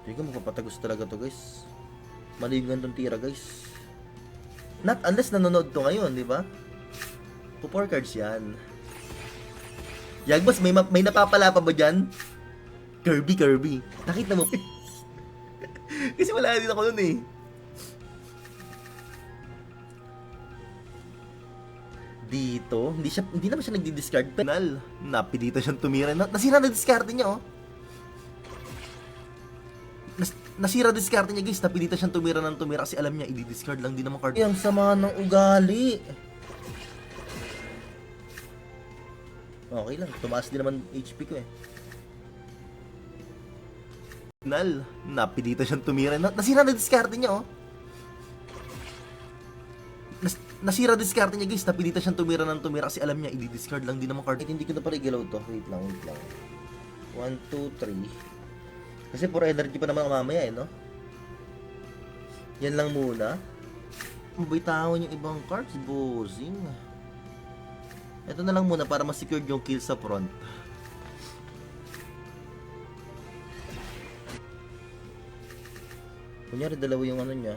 Tingnan mo, papatagos talaga to guys. Maligan tong tira guys. Not unless nanonood to ngayon, di ba? 4 cards yan. Yagbas, may napapala pa ba dyan? Kirby. Nakita mo? Kasi wala din ako nun eh. Dito, hindi naman siya nagdi-discard. Penal, napilita siyang tumira. Nasira na discard niya oh. Nasira discard niya guys, napilita siyang tumira ng tumira kasi alam niya i-discard lang din naman card. Ang sama ng ugali. Okay lang, tumaas din naman HP ko eh. Penal, napilita siyang tumira. Nasira na discard niya oh. Nasira discard niya guys, napilita siyang tumira ng tumira kasi alam niya i-discard lang din naman card. Hindi ko na pala igalaw to. Wait lang. 1, 2, 3. Kasi for energy pa naman mamaya eh, no? Yan lang muna. Mabitawan yung ibang cards, bossing. Ito na lang muna para ma-secure yung kill sa front. Kunyari dalawa yung ano niya.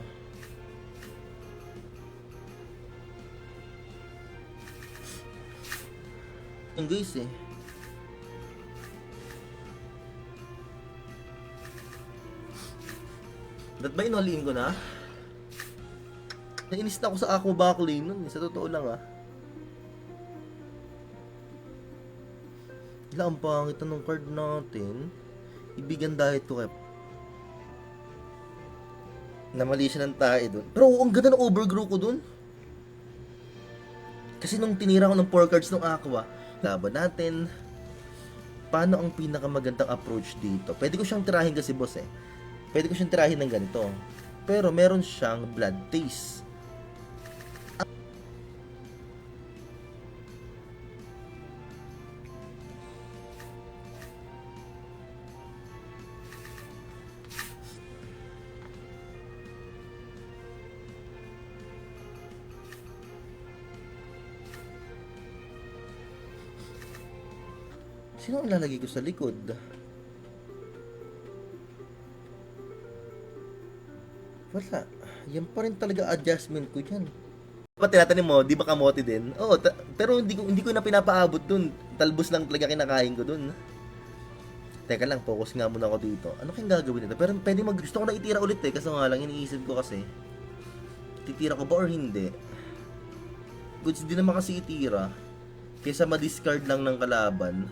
Yung guys eh. Dat ba inaliin ko na? Nainis na ako sa Aqua Backlane nun. Sa totoo lang ah. Ang pangit na nung card natin. Ibigan dahil ko kay namali siya ng tae dun. Pero ang ganda ng overgrow ko dun. Kasi nung tinira ko ng 4 cards ng Aqua, laban natin. Paano ang pinakamagandang approach dito? Pwede ko siyang tirahin kasi boss eh. Pwede ko siyang tirahin ng ganito. Pero meron siyang blood taste. Sino ang lalagay ko sa likod? Wala. Yan pa rin talaga adjustment ko dyan. Dapat tinatanim mo, di ba kamote din? Oo, pero hindi ko na pinapaabot dun. Talbos lang talaga kinakain ko dun. Teka lang, focus nga muna ako dito. Ano kayang gagawin nito? Pero pwede gusto ko na itira ulit eh. Kaso nga lang, iniisip ko kasi. Titira ko ba or hindi? Goods din naman kasi itira. Kesa ma-discard lang ng kalaban.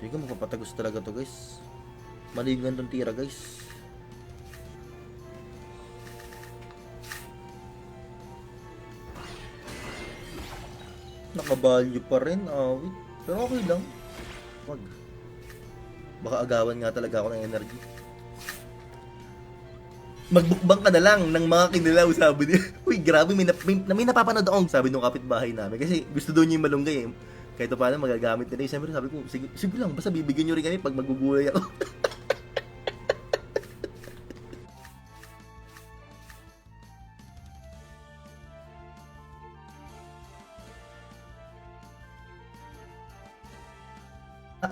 Tingnan mo, papatagos talaga to guys. Maligan tong tira guys. Nakabalyo pa rin, awit. Pero okay lang. Wag. Baka agawan nga talaga ako ng energy. Magbukbang ka na lang ng mga kinilaw, sabi niya. Uy, grabe, may napapanood akong sabi nung kapitbahay namin. Kasi gusto doon niya yung malunggay eh. Kahit paano magagamit nila. Sabi ko, sige lang, basta bibigyan nyo rin kami pag magugulay ako.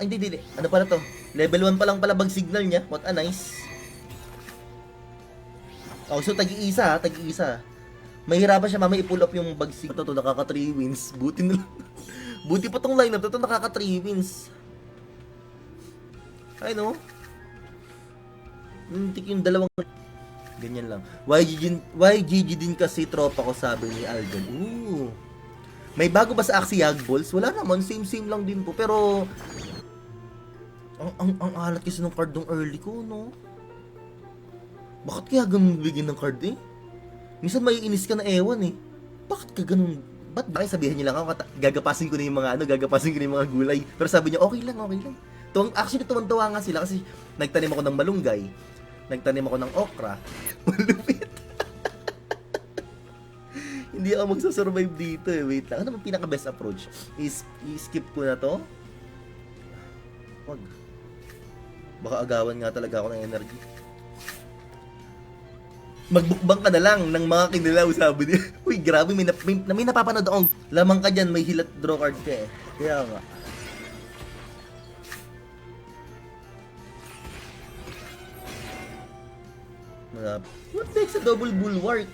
Hindi. Ano pala to? Level 1 pa lang pala bag signal niya. What a nice. Oh, so tag-iisa. Mahirapan siya mamaya i-pull up yung bag signal. Ito nakaka 3 wins. Buti na lang. Buti pa tong lineup ito nakaka 3 wins. Ay no. Tik yung dalawang ganyan lang. YGG din kasi tropa ko, sabi ni Alden. Ooh. May bago ba sa Axie Balls? Wala naman, same lang din po. Pero ang alat kasi ng card ng early ko, no? Bakit kaya ganun bigyan ng card eh? Minsan may inis ka na ewan eh. Bakit ka ganun? Ba't ba sabihin niyo lang ako, gagapasin ko na yung mga gulay. Pero sabi niya, okay lang. Actually, tuwan-tuwa nga sila kasi nagtanim ako ng malunggay. Nagtanim ako ng okra. Malupit. Hindi ako magsasurvive dito eh. Wait lang. Ano bang pinaka-best approach? I-skip ko na to? Wag. Baka agawan nga talaga ako ng energy. Magbukbang ka na lang ng mga kinilaw, sabi niya. Uy, grabe, may napapanood akong lamang ka dyan, may hilat draw card ka eh. Kaya nga. What makes a double bulwark?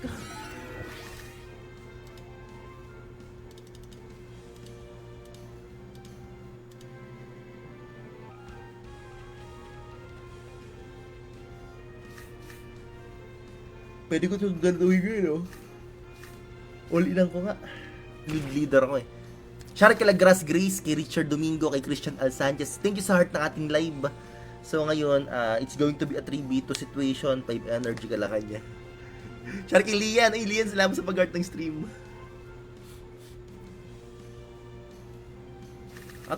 Pwede ko itong gagawin ko yun, oh. All inan ko nga. Leader ako eh. Shoutout kay Lagras Grace, kay Richard Domingo, kay Christian Al Sanchez. Thank you sa heart ng ating live. So ngayon, it's going to be a 3v2 situation. 5 energy ka lang kanya. Shoutout kay Lian. Ay, Lian, salamat sa pag-heart ng stream.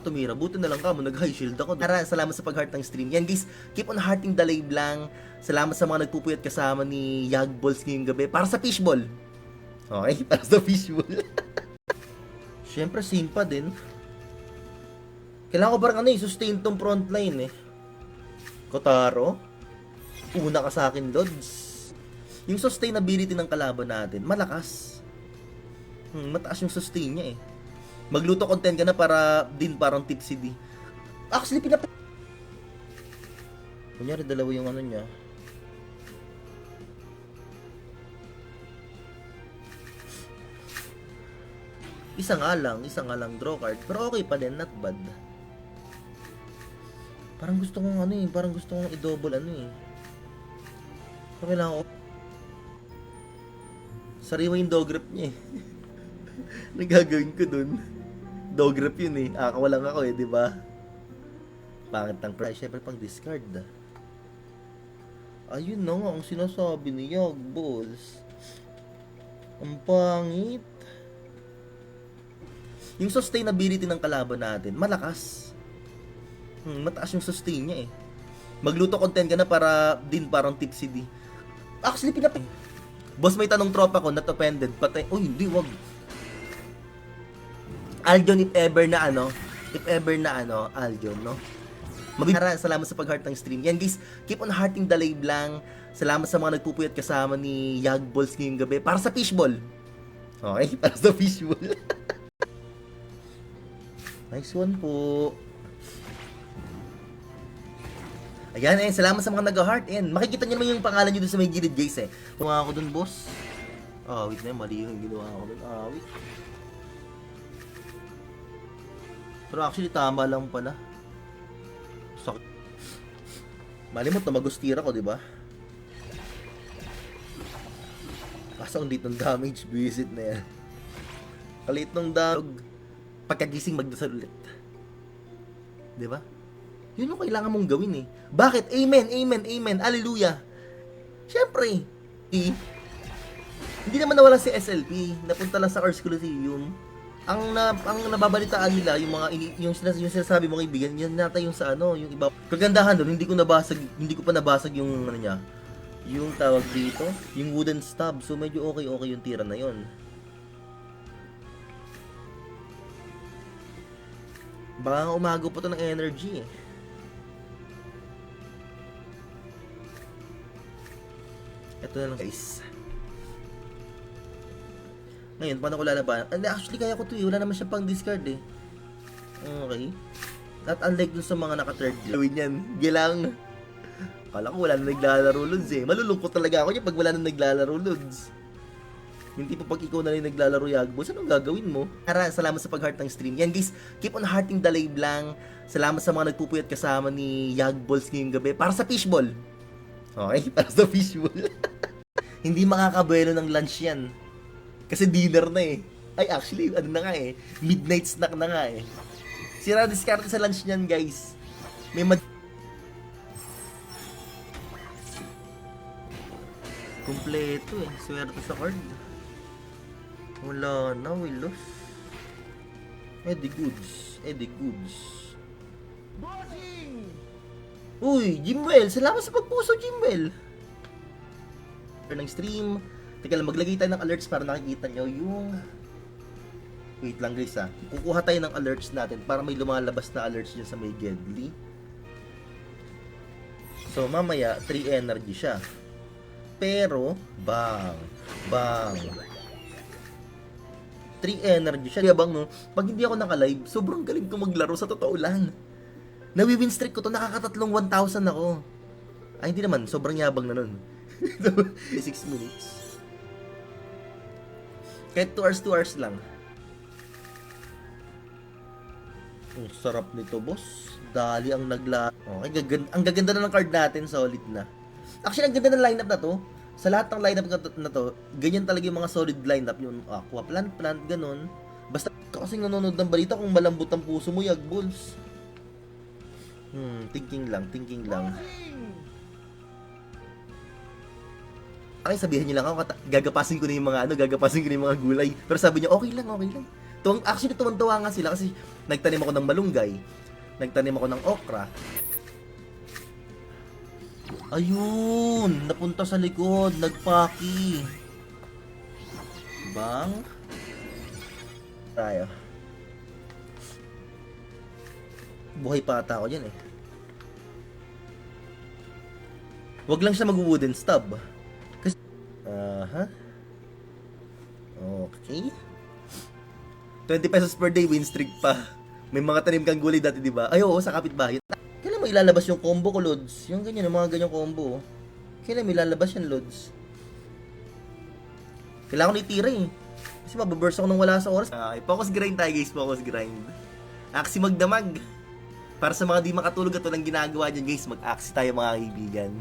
Tumira. Buti na lang ka mo. Nag-high shield ako. Salamat sa pag-heart ng stream. Yan guys, keep on hearting the live lang. Salamat sa mga nagpupuyat kasama ni Yagballs ngayong gabi. Para sa fishball. Okay? Para sa fishball. Siyempre, same pa din. Kailangan ko parang sustain tong frontline eh. Kotaro. Una ka sa akin, Lods. Yung sustainability ng kalaban natin, malakas. Mataas yung sustain niya eh. Magluto content ka na para din parang tipsy D. Actually, kunyari, dalawa yung ano niya. Isa nga lang draw card. Pero okay pa din, not bad. Parang gusto kong i-double So, kailangan ko. Sariwa yung dog grip niya eh. Nagagawin ko dun. Dog grip yun eh. Kawalan ako eh, di ba? Pangit ng price. Siyempre pang discard. Ayun na nga ang sinasabi ni Yagballs. Ang pangit. Yung sustainability ng kalaban natin, malakas. Mataas yung sustain niya eh. Magluto content ka na para din parang tipsy D. Actually, Boss, may tanong tropa ko, not offended. Patay. Oh, hindi, wag. Aljon, if ever na Aljon, no? Salamat sa pag-heart ng stream. Yan guys, keep on hearting the live lang. Salamat sa mga nagpupuyat kasama ni Yagballs ngayong gabi. Para sa fishball. Okay? Para sa fishball. Nice one po. Ayan salamat sa mga nag-heart. Makikita nyo naman yung pangalan nyo dun sa may gilid guys eh. Ginawa ako dun, boss. Wait na, mali yung ginawa ko dun. Wait. Pero actually, tama lang pala. Sakit. Malimot na magustira ko, di ba? Kaso ang litong damage, visit na yan. Kalit nung pagkagising magdasal ulit. Di ba? Yun yung kailangan mong gawin eh. Bakit? Amen. Hallelujah. Syempre. Hindi naman nawala si SLP. Napunta lang sa Ars Coliseum. Ang nababalitaan nila, yung sinasabi mo kaibigan, yan nata yung sa yung iba. Kagandahan doon, hindi ko pa nabasag yung niya. Yung tawag dito, yung wooden stab. So medyo okay yung tira na yon. Baka umago pa to ng energy eh. Ito na lang guys. Ngayon, paano ko lalaban? Actually, kaya ko to eh. Wala naman siya pang discard eh. Okay. Not unlike dun sa mga naka-third gawin yan. Gilang. Kala ko wala na naglalaro Lods eh. Malulungkot talaga ako niya pag wala na naglalaro Lods. Hindi pa pag ikaw na rin naglalaro Yagballs, anong gagawin mo? Salamat sa pag-heart ng stream. Yan guys, keep on hearting the live lang. Salamat sa mga nagpupuyat kasama ni Yagballs ngayong gabi. Para sa fishball. Okay? Para sa fishball. Hindi makakabuelo ng lunch yan. Kasi dinner na eh. Ay actually, na nga eh. Midnight snack na nga eh. Sira discard sa lunch niyan guys. May kompleto eh. Swerte sa card. Wala na, we lost. Eddie Goods. Bossing! Uy, Jimwell! Salamat sa pagpuso, Jimwell! Ng stream. Teka lang, maglagay tayo ng alerts para nakikita nyo yung... Wait lang guys Kukuha tayo ng alerts natin para may lumalabas na alerts dyan sa may Gedli. So, mamaya, 3 energy siya. Pero, bang! 3 energy siya. Yabang no, pag hindi ako naka-live, sobrang galing ko maglaro sa totoo lang. Nawi-win streak ko to, nakakatatlong 1,000 ako. Ay, hindi naman, sobrang yabang na nun. 6 minutes. Kahit 2 hours lang. Ang sarap nito, boss. Dali ang Okay, ang gaganda na ng card natin, solid na. Actually, ang ganda ng lineup na to. Sa lahat ng lineup na to, ganyan talaga yung mga solid lineup. Yung aqua plant, ganun. Basta kasi nanonood ng balita kung malambot ang puso mo, Yagballs. Thinking lang. Okay, sabihin niyo lang ako, gagapasin ko na yung mga gulay. Pero sabi niya, okay lang. Actually, tuwan-tuwa nga sila kasi nagtanim ako ng malunggay, nagtanim ako ng okra. Ayun, napunta sa likod, nagpaki. Bang. Tayo. Buhay pa ata ako dyan eh. Wag lang siya mag-wooden stub. Kasi, okay. 20 pesos per day, win streak pa. May mga tanim kang gulay dati, di ba? Ay, oo, sa kapitbahay. Kailan mo ilalabas yung combo ko, Lods? Yung ganyan, yung mga ganyang combo. Kailan mo ilalabas yan, Lods? Kailangan ko itira eh. Kasi mababurst ako nang wala sa oras. Focus grind tayo, guys. Focus grind. Aksi magdamag. Para sa mga di makatulog at walang ginagawa dyan, guys, mag-aksi tayo, mga kaibigan.